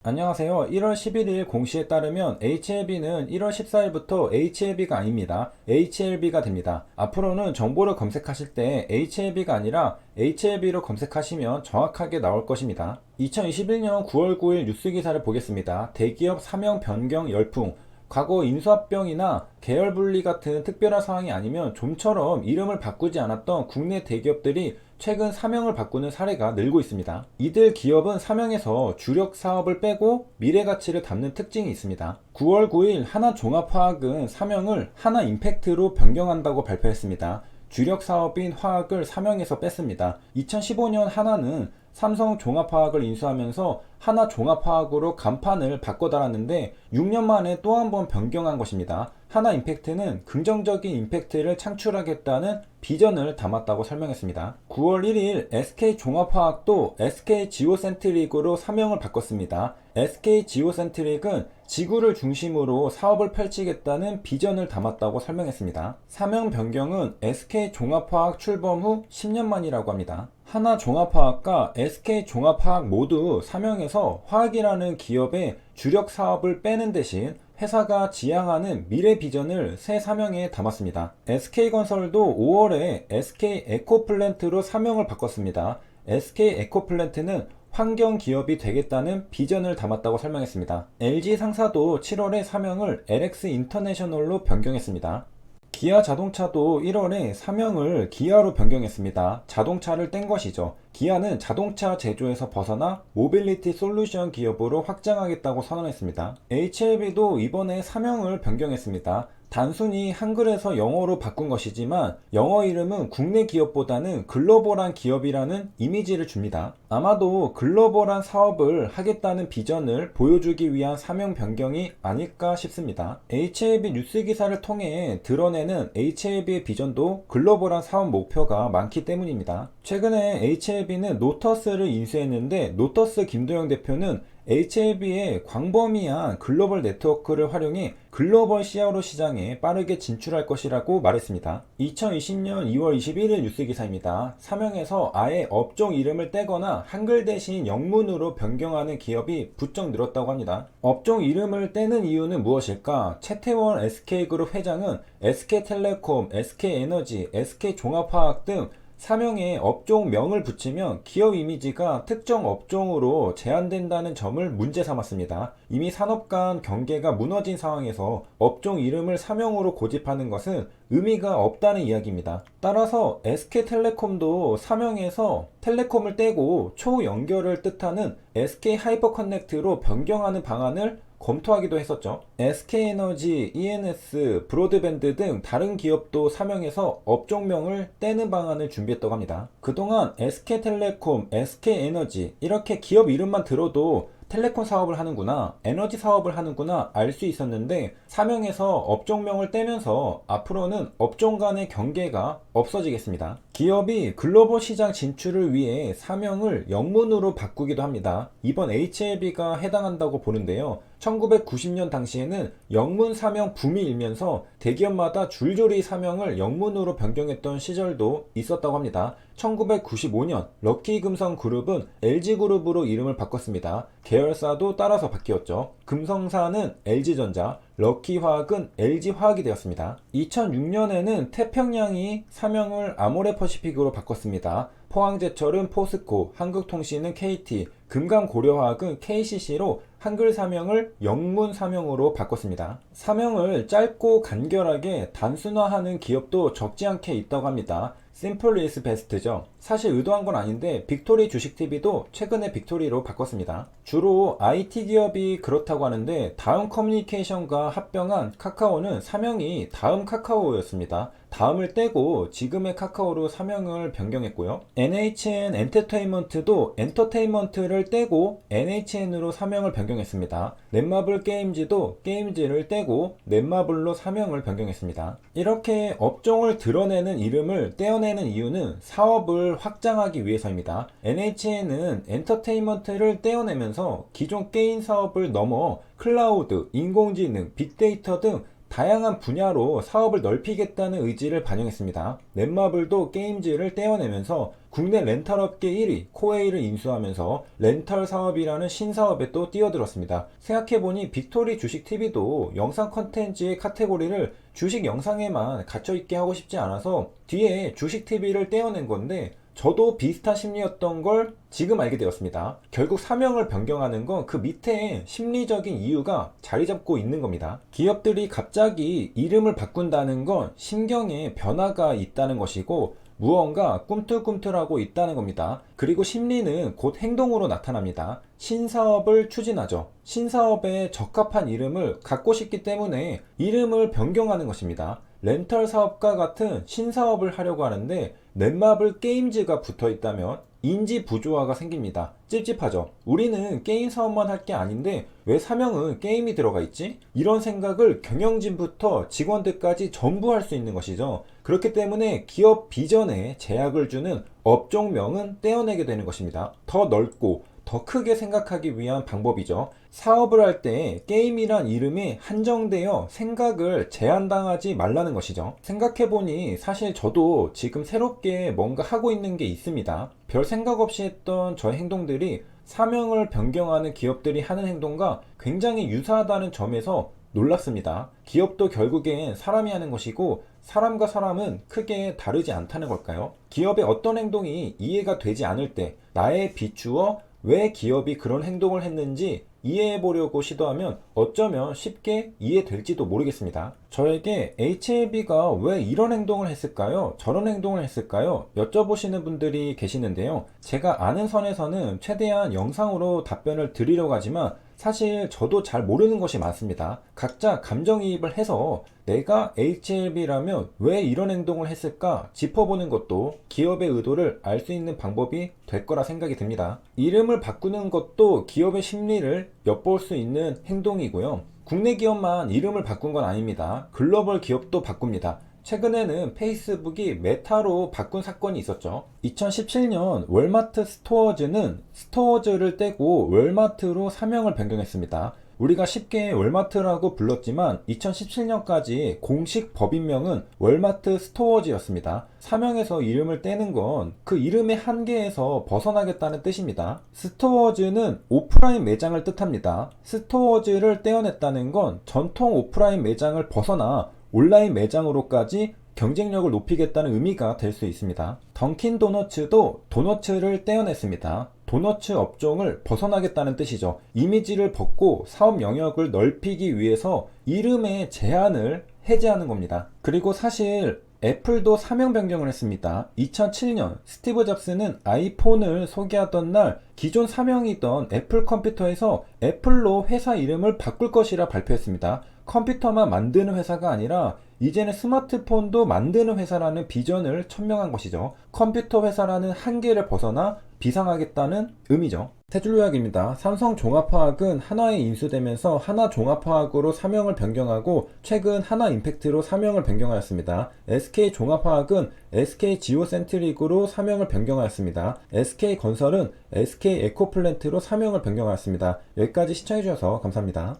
안녕하세요. 1월 11일 공시에 따르면 HLB는 1월 14일부터 HLB가 아닙니다. HLB가 됩니다. 앞으로는 정보를 검색하실 때 HLB가 아니라 HLB로 검색하시면 정확하게 나올 것입니다. 2021년 9월 9일 뉴스 기사를 보겠습니다. 대기업 사명 변경 열풍. 과거 인수합병이나 계열 분리 같은 특별한 상황이 아니면 좀처럼 이름을 바꾸지 않았던 국내 대기업들이 최근 사명을 바꾸는 사례가 늘고 있습니다. 이들 기업은 사명에서 주력 사업을 빼고 미래 가치를 담는 특징이 있습니다. 9월 9일 하나종합화학은 사명을 하나임팩트로 변경한다고 발표했습니다. 주력 사업인 화학을 사명에서 뺐습니다. 2015년 하나는 삼성종합화학을 인수하면서 하나종합화학으로 간판을 바꿔 달았는데 6년 만에 또 한 번 변경한 것입니다. 하나임팩트는 긍정적인 임팩트를 창출하겠다는 비전을 담았다고 설명했습니다. 9월 1일 SK종합화학도 SK지오센트릭으로 사명을 바꿨습니다. SK지오센트릭은 지구를 중심으로 사업을 펼치겠다는 비전을 담았다고 설명했습니다. 사명 변경은 SK종합화학 출범 후 10년 만이라고 합니다. 하나종합화학과 SK종합화학 모두 사명에서 화학이라는 기업의 주력 사업을 빼는 대신 회사가 지향하는 미래 비전을 새 사명에 담았습니다. SK건설도 5월에 SK에코플랜트로 사명을 바꿨습니다. SK에코플랜트는 환경 기업이 되겠다는 비전을 담았다고 설명했습니다. LG 상사도 7월에 사명을 LX 인터내셔널로 변경했습니다. 기아 자동차도 1월에 사명을 기아로 변경했습니다. 자동차를 뗀 것이죠. 기아는 자동차 제조에서 벗어나 모빌리티 솔루션 기업으로 확장하겠다고 선언했습니다. HLB도 이번에 사명을 변경했습니다. 단순히 한글에서 영어로 바꾼 것이지만 영어 이름은 국내 기업보다는 글로벌한 기업이라는 이미지를 줍니다. 아마도 글로벌한 사업을 하겠다는 비전을 보여주기 위한 사명 변경이 아닐까 싶습니다. HLB 뉴스 기사를 통해 드러내는 HLB의 비전도 글로벌한 사업 목표가 많기 때문입니다. 최근에 HLB는 노터스를 인수했는데 노터스 김도영 대표는 HLB의 광범위한 글로벌 네트워크를 활용해 글로벌 CRO 시장에 빠르게 진출할 것이라고 말했습니다. 2020년 2월 21일 뉴스 기사입니다. 사명에서 아예 업종 이름을 떼거나 한글 대신 영문으로 변경하는 기업이 부쩍 늘었다고 합니다. 업종 이름을 떼는 이유는 무엇일까? 최태원 SK그룹 회장은 SK텔레콤, SK에너지, SK종합화학 등 사명에 업종명을 붙이면 기업 이미지가 특정 업종으로 제한된다는 점을 문제 삼았습니다. 이미 산업 간 경계가 무너진 상황에서 업종 이름을 사명으로 고집하는 것은 의미가 없다는 이야기입니다. 따라서 SK텔레콤도 사명에서 텔레콤을 떼고 초연결을 뜻하는 SK하이퍼커넥트로 변경하는 방안을 검토하기도 했었죠. SK에너지, ENS, 브로드밴드 등 다른 기업도 사명에서 업종명을 떼는 방안을 준비했다고 합니다. 그동안 SK텔레콤, SK에너지 이렇게 기업 이름만 들어도 텔레콤 사업을 하는구나, 에너지 사업을 하는구나 알 수 있었는데 사명에서 업종명을 떼면서 앞으로는 업종 간의 경계가 없어지겠습니다. 기업이 글로벌 시장 진출을 위해 사명을 영문으로 바꾸기도 합니다. 이번 HLB가 해당한다고 보는데요. 1990년 당시에는 영문 사명 붐이 일면서 대기업마다 줄줄이 사명을 영문으로 변경했던 시절도 있었다고 합니다. 1995년 럭키금성그룹은 LG그룹으로 이름을 바꿨습니다. 계열사도 따라서 바뀌었죠. 금성사는 LG전자, 럭키화학은 LG화학이 되었습니다. 2006년에는 태평양이 사명을 아모레퍼시픽으로 바꿨습니다. 포항제철은 포스코, 한국통신은 KT, 금강고려화학은 KCC로 한글 사명을 영문 사명으로 바꿨습니다. 사명을 짧고 간결하게 단순화하는 기업도 적지 않게 있다고 합니다. Simple is best죠. 사실 의도한 건 아닌데 빅토리 주식TV도 최근에 빅토리로 바꿨습니다. 주로 IT 기업이 그렇다고 하는데 다음 커뮤니케이션과 합병한 카카오는 사명이 다음 카카오였습니다. 다음을 떼고 지금의 카카오로 사명을 변경했고요. NHN 엔터테인먼트도 엔터테인먼트를 떼고 NHN으로 사명을 변경했습니다. 넷마블 게임즈도 게임즈를 떼고 넷마블로 사명을 변경했습니다. 이렇게 업종을 드러내는 이름을 떼어내는 이유는 사업을 확장하기 위해서입니다. NHN은 엔터테인먼트를 떼어내면서 기존 게임 사업을 넘어 클라우드, 인공지능, 빅데이터 등 다양한 분야로 사업을 넓히겠다는 의지를 반영했습니다. 넷마블도 게임즈를 떼어내면서 국내 렌탈업계 1위 코웨이를 인수하면서 렌털 사업이라는 신사업에 또 뛰어들었습니다. 생각해보니 빅토리 주식TV도 영상 컨텐츠의 카테고리를 주식 영상에만 갇혀있게 하고 싶지 않아서 뒤에 주식TV를 떼어낸 건데, 저도 비슷한 심리였던 걸 지금 알게 되었습니다. 결국 사명을 변경하는 건 그 밑에 심리적인 이유가 자리 잡고 있는 겁니다. 기업들이 갑자기 이름을 바꾼다는 건 심경에 변화가 있다는 것이고, 무언가 꿈틀꿈틀하고 있다는 겁니다. 그리고 심리는 곧 행동으로 나타납니다. 신사업을 추진하죠. 신사업에 적합한 이름을 갖고 싶기 때문에 이름을 변경하는 것입니다. 렌털 사업과 같은 신사업을 하려고 하는데 넷마블 게임즈가 붙어 있다면 인지 부조화가 생깁니다. 찝찝하죠. 우리는 게임 사업만 할 게 아닌데 왜 사명은 게임이 들어가 있지? 이런 생각을 경영진부터 직원들까지 전부 할 수 있는 것이죠. 그렇기 때문에 기업 비전에 제약을 주는 업종명은 떼어내게 되는 것입니다. 더 넓고 더 크게 생각하기 위한 방법이죠. 사업을 할 때 게임이란 이름이 한정되어 생각을 제한당하지 말라는 것이죠. 생각해보니 사실 저도 지금 새롭게 뭔가 하고 있는 게 있습니다. 별 생각 없이 했던 저의 행동들이 사명을 변경하는 기업들이 하는 행동과 굉장히 유사하다는 점에서 놀랐습니다. 기업도 결국엔 사람이 하는 것이고 사람과 사람은 크게 다르지 않다는 걸까요? 기업의 어떤 행동이 이해가 되지 않을 때 나에 비추어 왜 기업이 그런 행동을 했는지 이해해 보려고 시도하면 어쩌면 쉽게 이해될지도 모르겠습니다. 저에게 HLB가 왜 이런 행동을 했을까요? 저런 행동을 했을까요? 여쭤보시는 분들이 계시는데요. 제가 아는 선에서는 최대한 영상으로 답변을 드리려고 하지만 사실 저도 잘 모르는 것이 많습니다. 각자 감정이입을 해서 내가 HLB라면 왜 이런 행동을 했을까 짚어보는 것도 기업의 의도를 알 수 있는 방법이 될 거라 생각이 듭니다. 이름을 바꾸는 것도 기업의 심리를 엿볼 수 있는 행동이고요. 국내 기업만 이름을 바꾼 건 아닙니다. 글로벌 기업도 바꿉니다. 최근에는 페이스북이 메타로 바꾼 사건이 있었죠. 2017년 월마트 스토어즈는 스토어즈를 떼고 월마트로 사명을 변경했습니다. 우리가 쉽게 월마트라고 불렀지만 2017년까지 공식 법인명은 월마트 스토어즈였습니다. 사명에서 이름을 떼는 건 그 이름의 한계에서 벗어나겠다는 뜻입니다. 스토어즈는 오프라인 매장을 뜻합니다. 스토어즈를 떼어냈다는 건 전통 오프라인 매장을 벗어나 온라인 매장으로까지 경쟁력을 높이겠다는 의미가 될 수 있습니다. 던킨 도너츠도 도너츠를 떼어냈습니다. 도너츠 업종을 벗어나겠다는 뜻이죠. 이미지를 벗고 사업 영역을 넓히기 위해서 이름의 제한을 해제하는 겁니다. 그리고 사실 애플도 사명 변경을 했습니다. 2007년 스티브 잡스는 아이폰을 소개하던 날 기존 사명이던 애플 컴퓨터에서 애플로 회사 이름을 바꿀 것이라 발표했습니다. 컴퓨터만 만드는 회사가 아니라 이제는 스마트폰도 만드는 회사라는 비전을 천명한 것이죠. 컴퓨터 회사라는 한계를 벗어나 비상하겠다는 의미죠. 테줄요약입니다. 삼성종합화학은 하나에 인수되면서 하나종합화학으로 사명을 변경하고 최근 하나임팩트로 사명을 변경하였습니다. SK종합화학은 SK지오센트릭으로 사명을 변경하였습니다. SK건설은 SK에코플랜트로 사명을 변경하였습니다. 여기까지 시청해주셔서 감사합니다.